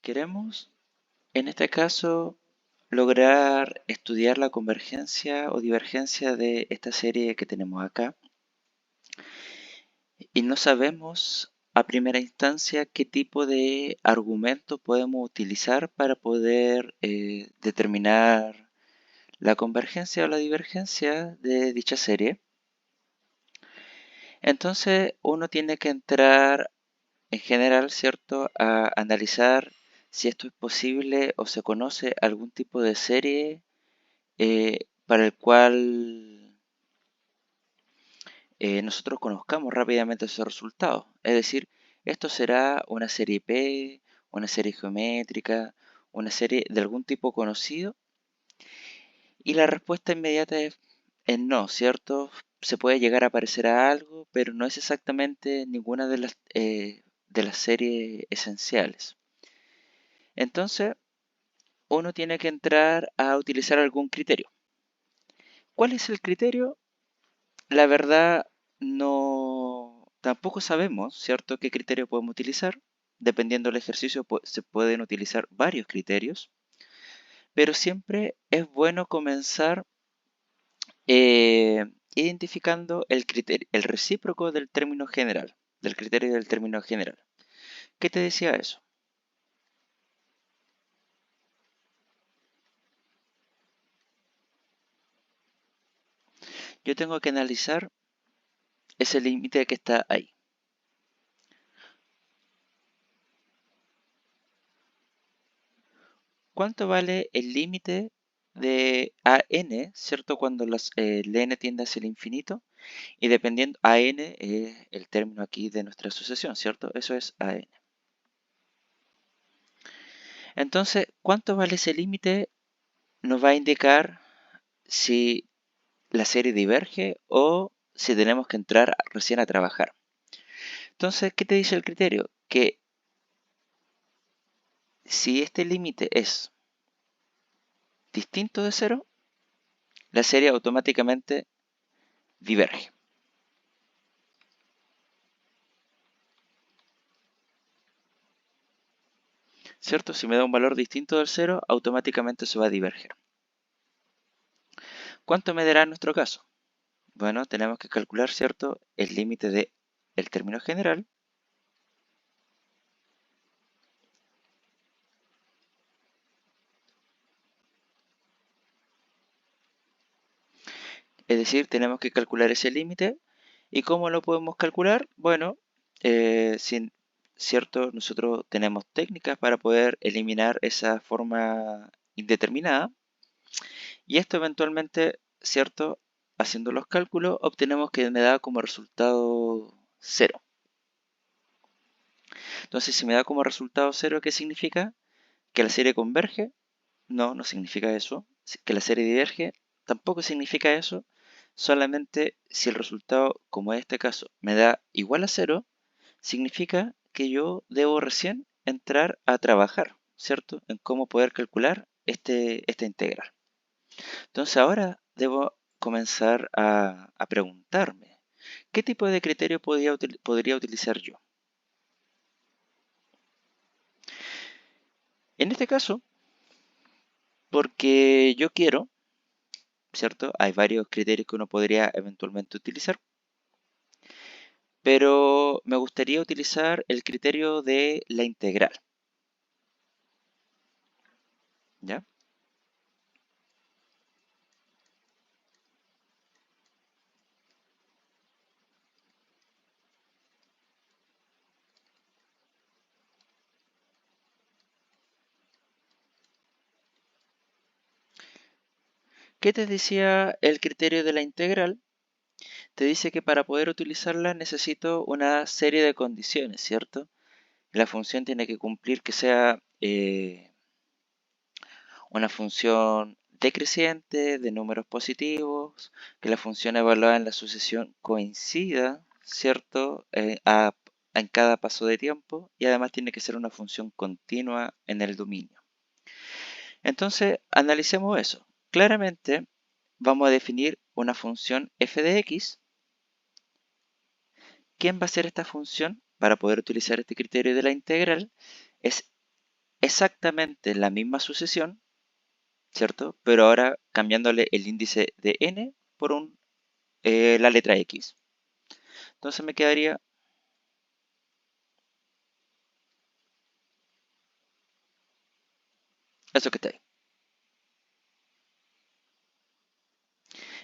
Queremos, en este caso, lograr estudiar la convergencia o divergencia de esta serie que tenemos acá y no sabemos a primera instancia qué tipo de argumento podemos utilizar para poder determinar la convergencia o la divergencia de dicha serie. Entonces uno tiene que entrar en general, ¿cierto?, a analizar si esto es posible o se conoce algún tipo de serie para el cual nosotros conozcamos rápidamente esos resultados. Es decir, esto será una serie P, una serie geométrica, una serie de algún tipo conocido. Y la respuesta inmediata es no, ¿cierto? Se puede llegar a parecer a algo, pero no es exactamente ninguna de las series esenciales. Entonces, uno tiene que entrar a utilizar algún criterio. ¿Cuál es el criterio? La verdad, no, tampoco sabemos, ¿cierto?, qué criterio podemos utilizar. Dependiendo del ejercicio, se pueden utilizar varios criterios, pero siempre es bueno comenzar identificando el criterio, el recíproco del término general, del criterio del término general. ¿Qué te decía eso? Yo tengo que analizar ese límite que está ahí. ¿Cuánto vale el límite de AN, ¿cierto? Cuando el n tiende hacia el infinito. Y dependiendo, AN es el término aquí de nuestra asociación, ¿cierto? Eso es AN. Entonces, ¿cuánto vale ese límite? Nos va a indicar si la serie diverge o si tenemos que entrar recién a trabajar. Entonces, ¿qué te dice el criterio? Que si este límite es distinto de cero, la serie automáticamente diverge. ¿Cierto? Si me da un valor distinto del cero, automáticamente se va a diverger. ¿Cuánto me dará en nuestro caso? Bueno, tenemos que calcular, ¿cierto?, el límite de el término general. Es decir, tenemos que calcular ese límite. ¿Y cómo lo podemos calcular? Bueno, ¿cierto? Nosotros tenemos técnicas para poder eliminar esa forma indeterminada. Y esto eventualmente, ¿cierto? Haciendo los cálculos, obtenemos que me da como resultado 0. Entonces, si me da como resultado 0, ¿qué significa? ¿Que la serie converge? No, no significa eso. ¿Que la serie diverge? Tampoco significa eso. Solamente si el resultado, como en este caso, me da igual a 0, significa que yo debo recién entrar a trabajar, ¿cierto? En cómo poder calcular esta integral. Entonces ahora debo comenzar a preguntarme, ¿qué tipo de criterio podría utilizar yo? En este caso, porque yo quiero, ¿cierto? Hay varios criterios que uno podría eventualmente utilizar, pero me gustaría utilizar el criterio de la integral, ¿ya? ¿Qué te decía el criterio de la integral? Te dice que para poder utilizarla necesito una serie de condiciones, ¿cierto? La función tiene que cumplir que sea una función decreciente de números positivos, que la función evaluada en la sucesión coincida, ¿cierto? En cada paso de tiempo y además tiene que ser una función continua en el dominio. Entonces, analicemos eso. Claramente, vamos a definir una función f de x. ¿Quién va a ser esta función? Para poder utilizar este criterio de la integral, es exactamente la misma sucesión, ¿cierto? Pero ahora cambiándole el índice de n por la letra x. Entonces me quedaría eso que está ahí.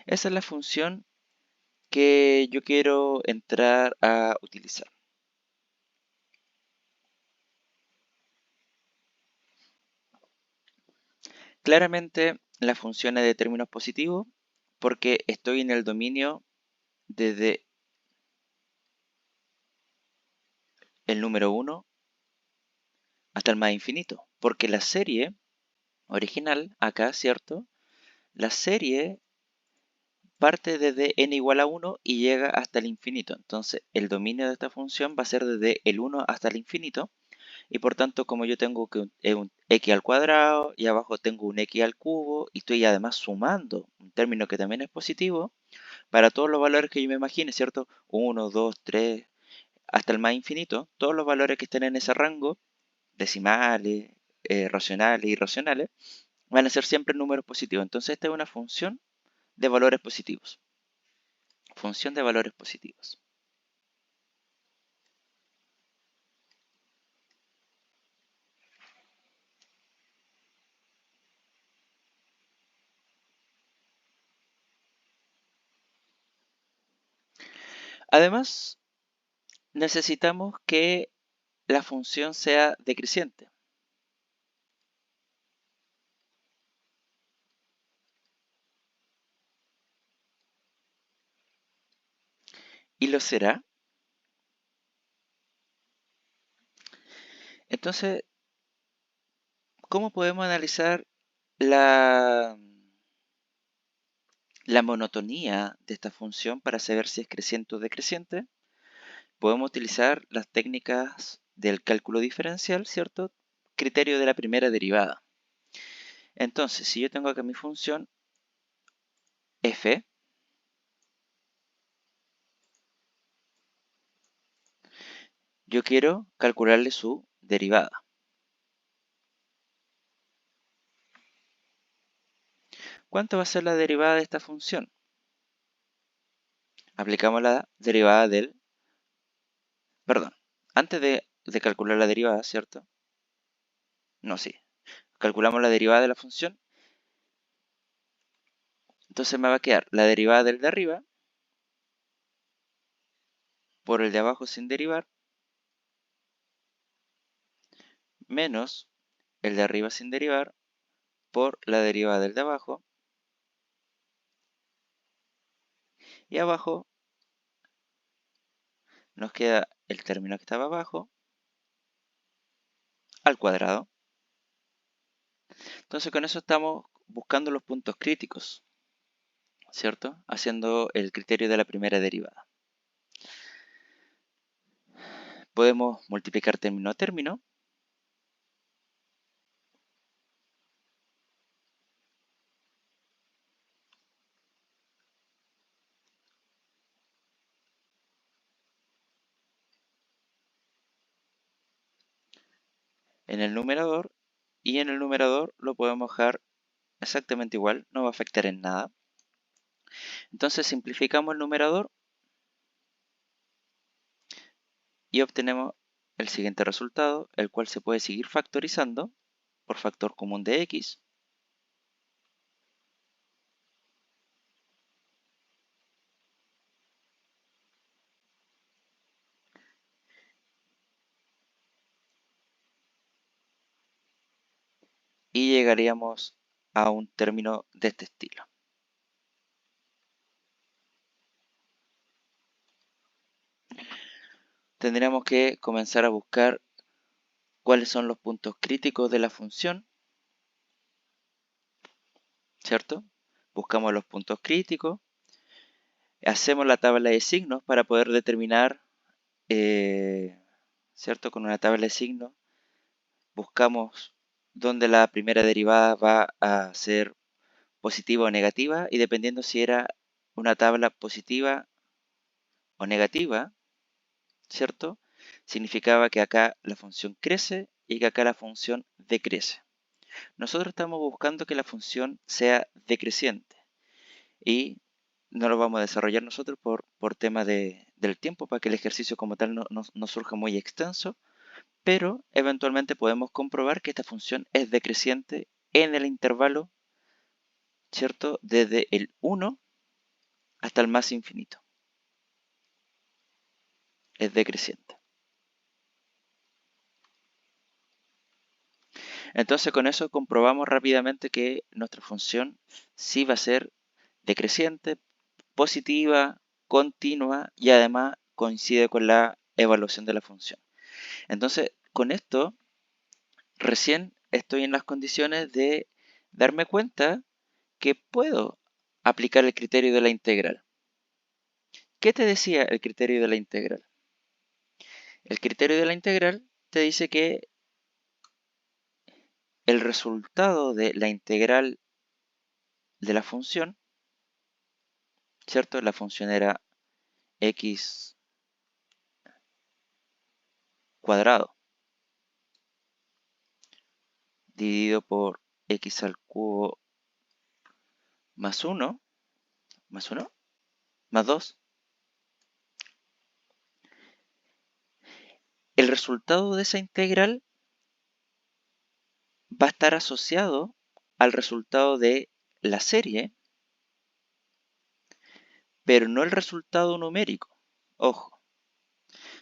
Esa es la función que yo quiero entrar a utilizar. Claramente la función es de términos positivos porque estoy en el dominio desde el número 1 hasta el más infinito. Porque la serie original, acá, ¿cierto? La serie parte desde n igual a 1 y llega hasta el infinito. Entonces el dominio de esta función va a ser desde el 1 hasta el infinito. Y por tanto, como yo tengo que un x al cuadrado y abajo tengo un x al cubo y estoy además sumando un término que también es positivo, para todos los valores que yo me imagine, ¿cierto? 1, 2, 3, hasta el más infinito, todos los valores que estén en ese rango, decimales, racionales y irracionales, van a ser siempre números positivos. Entonces esta es una función de valores positivos. Función de valores positivos. Además, necesitamos que la función sea decreciente. Y lo será. Entonces, ¿cómo podemos analizar la, la monotonía de esta función para saber si es creciente o decreciente? Podemos utilizar las técnicas del cálculo diferencial, ¿cierto? Criterio de la primera derivada. Entonces, si yo tengo acá mi función f, yo quiero calcularle su derivada. ¿Cuánto va a ser la derivada de esta función? Aplicamos la derivada del... Perdón, antes de calcular la derivada, ¿cierto? No, sí. Calculamos la derivada de la función. Entonces me va a quedar la derivada del de arriba por el de abajo sin derivar, menos el de arriba sin derivar por la derivada del de abajo. Y abajo nos queda el término que estaba abajo al cuadrado. Entonces con eso estamos buscando los puntos críticos, ¿cierto? Haciendo el criterio de la primera derivada. Podemos multiplicar término a término. En el numerador y en el numerador lo podemos dejar exactamente igual, no va a afectar en nada. Entonces simplificamos el numerador y obtenemos el siguiente resultado, el cual se puede seguir factorizando por factor común de x. Y llegaríamos a un término de este estilo. Tendríamos que comenzar a buscar cuáles son los puntos críticos de la función, ¿cierto? Buscamos los puntos críticos, hacemos la tabla de signos para poder determinar, ¿cierto? Con una tabla de signos buscamos dónde la primera derivada va a ser positiva o negativa y dependiendo si era una tabla positiva o negativa, ¿cierto? Significaba que acá la función crece y que acá la función decrece. Nosotros estamos buscando que la función sea decreciente y no lo vamos a desarrollar nosotros por tema del tiempo para que el ejercicio como tal no surja muy extenso, pero eventualmente podemos comprobar que esta función es decreciente en el intervalo, ¿cierto? Desde el 1 hasta el más infinito. Es decreciente. Entonces con eso comprobamos rápidamente que nuestra función sí va a ser decreciente, positiva, continua y además coincide con la evaluación de la función. Entonces con esto recién estoy en las condiciones de darme cuenta que puedo aplicar el criterio de la integral. ¿Qué te decía el criterio de la integral? El criterio de la integral te dice que el resultado de la integral de la función, ¿cierto? La función era x cuadrado dividido por x al cubo más 1, más 1, más 2. El resultado de esa integral va a estar asociado al resultado de la serie, pero no el resultado numérico, ojo,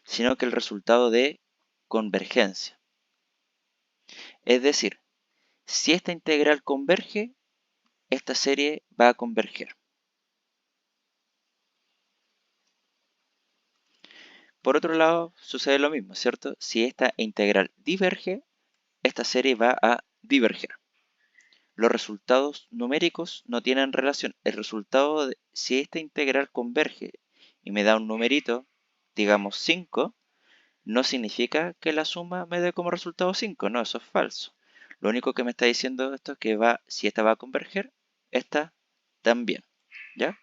sino que el resultado de convergencia. Es decir, si esta integral converge, esta serie va a converger. Por otro lado, sucede lo mismo, ¿cierto? Si esta integral diverge, esta serie va a diverger. Los resultados numéricos no tienen relación. El resultado, si esta integral converge y me da un numerito, digamos 5, no significa que la suma me dé como resultado 5, no, eso es falso. Lo único que me está diciendo esto es que si esta va a converger, esta también, ¿ya?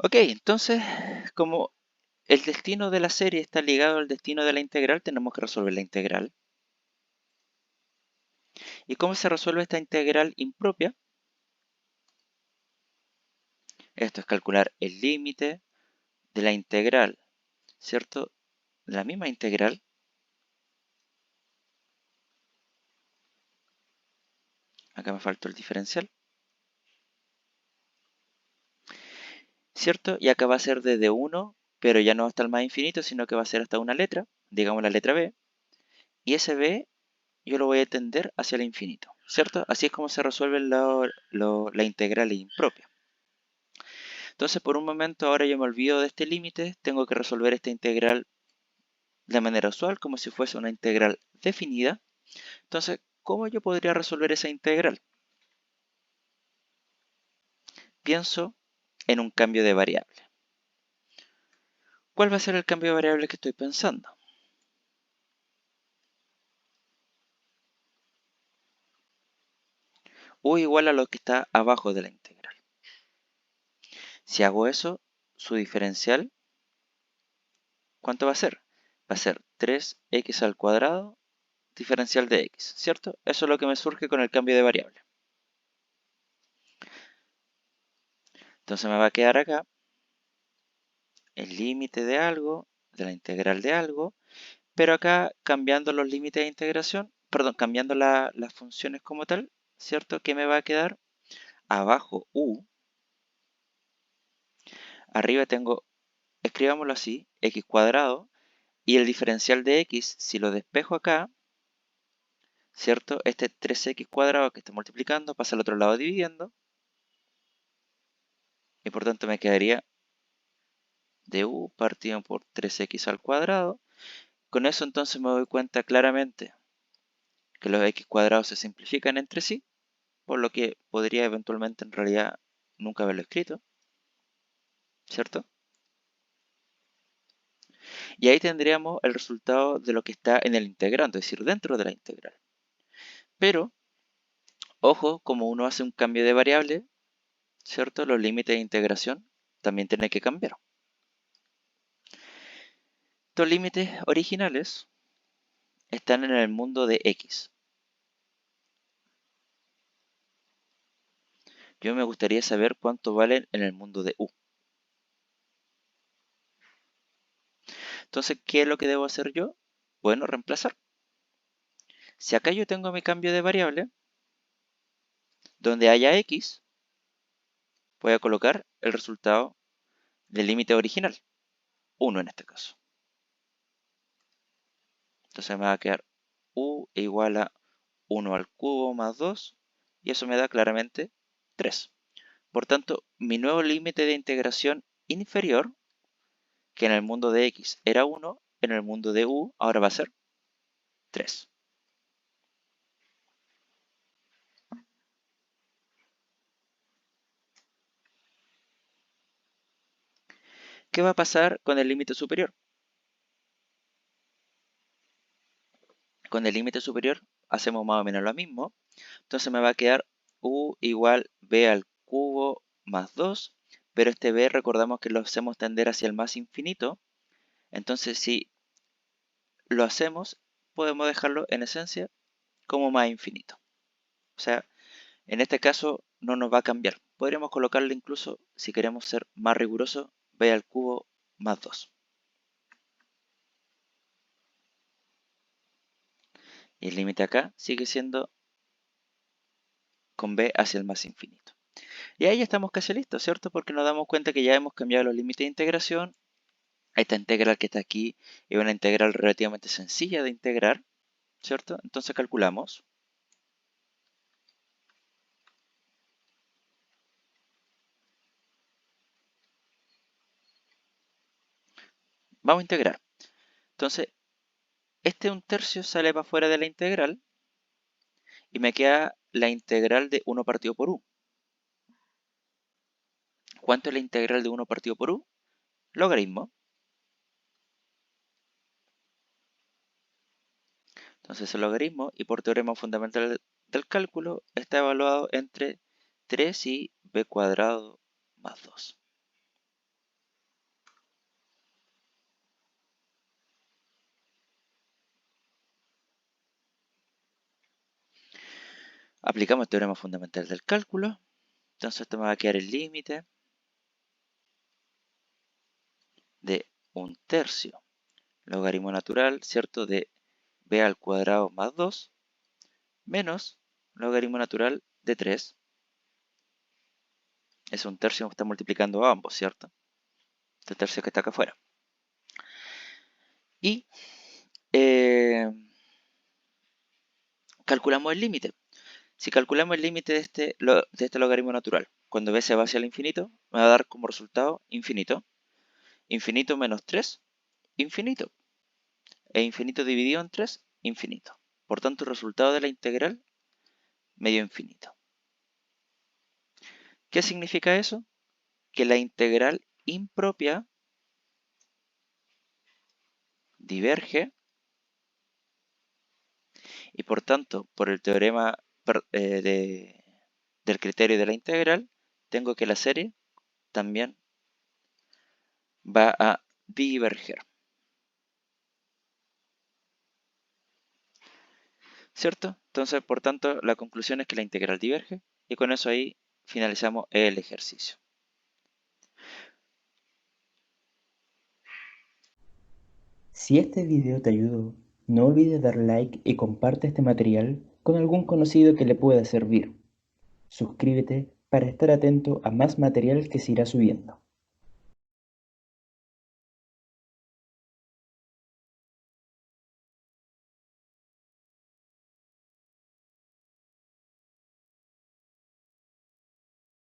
Ok, entonces, como el destino de la serie está ligado al destino de la integral, tenemos que resolver la integral. ¿Y cómo se resuelve esta integral impropia? Esto es calcular el límite de la integral, ¿cierto? La misma integral, acá me faltó el diferencial, ¿cierto? Y acá va a ser desde 1, pero ya no hasta el más infinito, sino que va a ser hasta una letra, digamos la letra b, y ese b yo lo voy a tender hacia el infinito, ¿cierto? Así es como se resuelve la integral impropia. Entonces, por un momento ahora yo me olvido de este límite, tengo que resolver esta integral de manera usual, como si fuese una integral definida. Entonces, ¿cómo yo podría resolver esa integral? Pienso en un cambio de variable. ¿Cuál va a ser el cambio de variable que estoy pensando? U igual a lo que está abajo de la integral. Si hago eso, su diferencial, ¿cuánto va a ser? Va a ser 3x al cuadrado diferencial de x, ¿cierto? Eso es lo que me surge con el cambio de variable. Entonces me va a quedar acá el límite de algo, de la integral de algo, pero acá cambiando los límites de integración, perdón, cambiando las funciones como tal, ¿cierto? ¿Qué me va a quedar? Abajo u, arriba tengo, escribámoslo así, x cuadrado, y el diferencial de x, si lo despejo acá, ¿cierto? Este 3x cuadrado que está multiplicando pasa al otro lado dividiendo, y por tanto me quedaría du partido por 3x al cuadrado. Con eso entonces me doy cuenta claramente que los x cuadrados se simplifican entre sí, por lo que podría eventualmente en realidad nunca haberlo escrito, ¿cierto? Y ahí tendríamos el resultado de lo que está en el integrando, es decir, dentro de la integral. Pero Ojo, como uno hace un cambio de variable, ¿cierto? Los límites de integración también tienen que cambiar. Estos límites originales están en el mundo de X. Yo me gustaría saber cuánto valen en el mundo de U. Entonces, ¿qué es lo que debo hacer yo? Bueno, reemplazar. Si acá yo tengo mi cambio de variable, donde haya X, voy a colocar el resultado del límite original, 1 en este caso. Entonces me va a quedar U igual a 1 al cubo más 2, y eso me da claramente 3. Por tanto, mi nuevo límite de integración inferior, que en el mundo de X era 1, en el mundo de U ahora va a ser 3. ¿Qué va a pasar con el límite superior? Con el límite superior hacemos más o menos lo mismo. Entonces me va a quedar U igual B al cubo más 2. Pero este B recordamos que lo hacemos tender hacia el más infinito. Entonces si lo hacemos, podemos dejarlo en esencia como más infinito. O sea, en este caso no nos va a cambiar. Podríamos colocarle incluso, si queremos ser más riguroso, B al cubo más 2. Y el límite acá sigue siendo con B hacia el más infinito. Y ahí ya estamos casi listos, ¿cierto? Porque nos damos cuenta que ya hemos cambiado los límites de integración. Esta integral que está aquí es una integral relativamente sencilla de integrar, ¿cierto? Entonces calculamos. Vamos a integrar. Entonces, este 1/3 sale para afuera de la integral y me queda la integral de 1 partido por u. ¿Cuánto es la integral de 1 partido por u? Logaritmo. Entonces el logaritmo, y por teorema fundamental del cálculo, está evaluado entre 3 y b cuadrado más 2. Aplicamos el teorema fundamental del cálculo. Entonces esto me va a quedar el límite de 1/3 logaritmo natural, ¿cierto? De b al cuadrado más 2 menos logaritmo natural de 3. Es 1/3, está multiplicando a ambos, ¿cierto? Este tercio que está acá afuera. Y calculamos el límite. Si calculamos el límite de este logaritmo natural, cuando b se va hacia el infinito, me va a dar como resultado infinito. Infinito menos 3, infinito. E infinito dividido en 3, infinito. Por tanto, el resultado de la integral medio infinito. ¿Qué significa eso? Que la integral impropia diverge y por tanto, por el teorema del criterio de la integral, tengo que la serie también va a diverger. ¿Cierto? Entonces, por tanto, la conclusión es que la integral diverge y con eso ahí finalizamos el ejercicio. Si este video te ayudó, no olvides dar like y comparte este material con algún conocido que le pueda servir. Suscríbete para estar atento a más material que se irá subiendo.